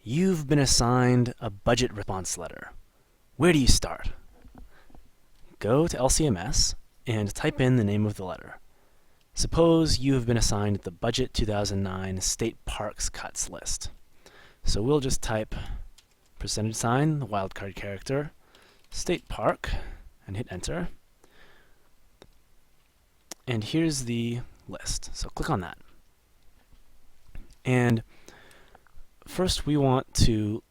You've been assigned a budget response letter. Where do you start? Go to LCMS and type in the name of the letter. Suppose you have been assigned the Budget 2009 State Parks Cuts list. So we'll just type %, the wildcard character, State Park, and hit enter. And here's the list. So click on that. And first we want to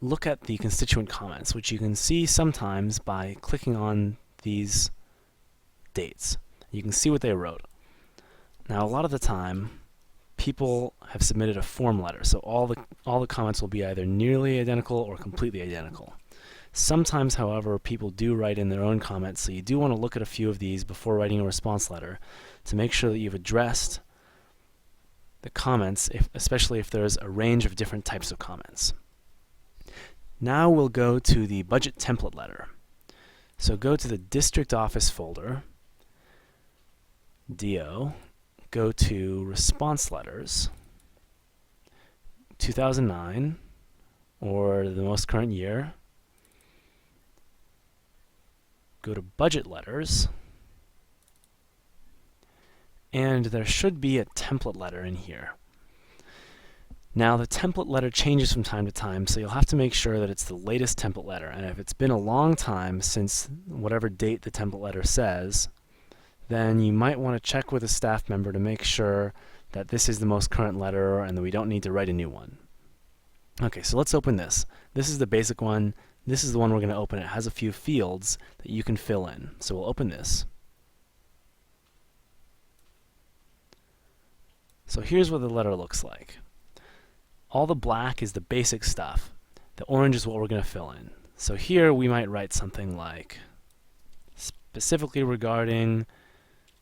look at the constituent comments, which you can see sometimes by clicking on these dates. You can see what they wrote. Now, a lot of the time, people have submitted a form letter, so all the comments will be either nearly identical or completely identical. Sometimes, however, people do write in their own comments, so you do want to look at a few of these before writing a response letter to make sure that you've addressed the comments, especially if there's a range of different types of comments. Now we'll go to the budget template letter. So go to the district office folder, DO, go to response letters, 2009, or the most current year. Go to budget letters, and there should be a template letter in here. Now the template letter changes from time to time, so you'll have to make sure that it's the latest template letter, and if it's been a long time since whatever date the template letter says, then you might want to check with a staff member to make sure that this is the most current letter and that we don't need to write a new one. Okay, so let's open this. This is the basic one. This is the one we're going to open. It has a few fields that you can fill in. So we'll open this. So here's what the letter looks like. All the black is the basic stuff. The orange is what we're going to fill in. So here we might write something like, specifically regarding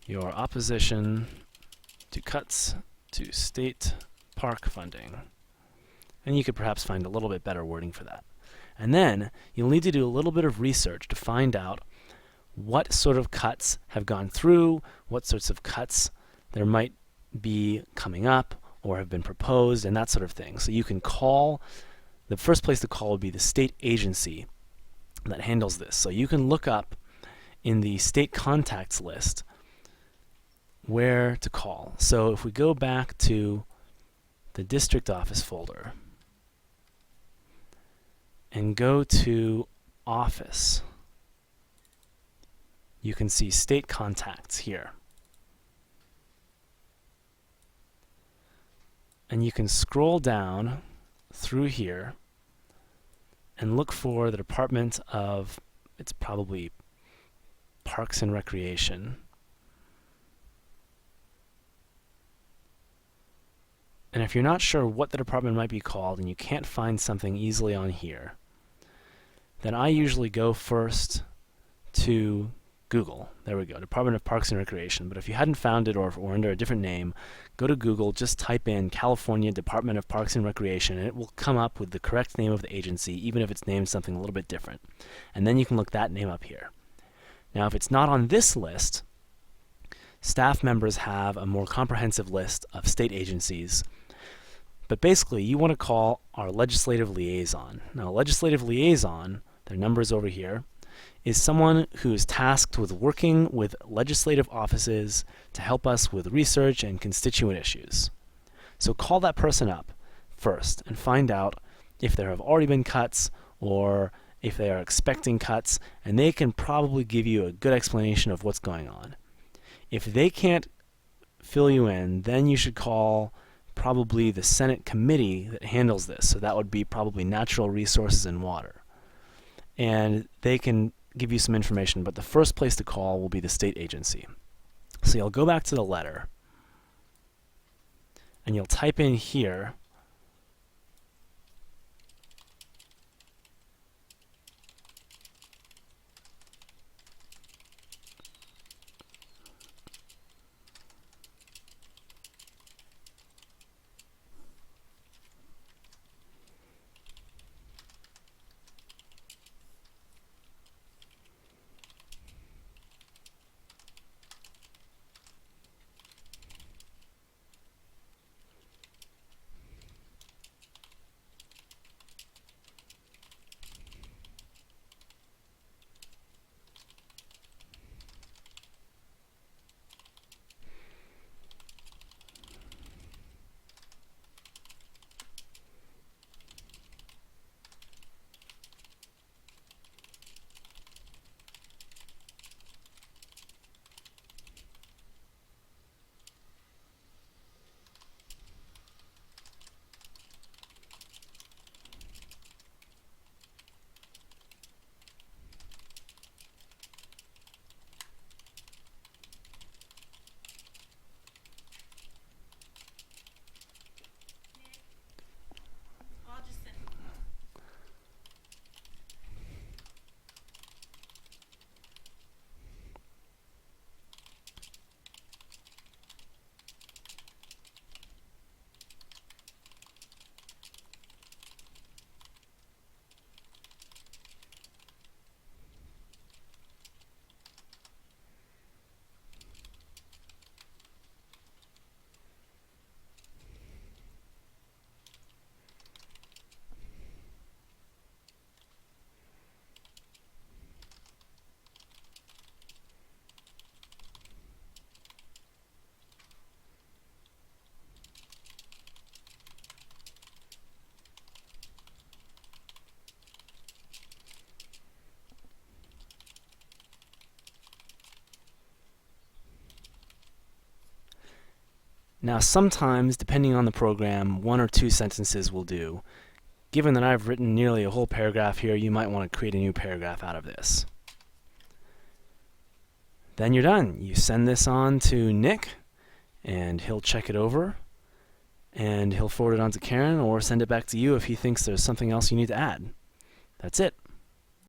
your opposition to cuts to state park funding. And you could perhaps find a little bit better wording for that. And then you'll need to do a little bit of research to find out what sort of cuts have gone through, what sorts of cuts there might be coming up or have been proposed, and that sort of thing. So you can call, the first place to call would be the state agency that handles this. So you can look up in the state contacts list where to call. So if we go back to the district office folder and go to office, you can see state contacts here. And you can scroll down through here and look for the Department of, it's probably Parks and Recreation. And if you're not sure what the department might be called and you can't find something easily on here, then I usually go first to Google. There we go, Department of Parks and Recreation. But if you hadn't found it or under a different name, go to Google, just type in California Department of Parks and Recreation, and it will come up with the correct name of the agency, even if it's named something a little bit different. And then you can look that name up here. Now, if it's not on this list, staff members have a more comprehensive list of state agencies. But basically, you want to call our legislative liaison. Now, a legislative liaison, their number is over here, is someone who is tasked with working with legislative offices to help us with research and constituent issues. So call that person up first and find out if there have already been cuts or if they are expecting cuts, and they can probably give you a good explanation of what's going on. If they can't fill you in, then you should call probably the Senate committee that handles this. So that would be probably Natural Resources and Water. And they can give you some information, but the first place to call will be the state agency. So you'll go back to the letter, and you'll type in here Now sometimes, depending on the program, 1 or 2 sentences will do. Given that I've written nearly a whole paragraph here, you might want to create a new paragraph out of this. Then you're done. You send this on to Nick, and he'll check it over, and he'll forward it on to Karen, or send it back to you if he thinks there's something else you need to add. That's it.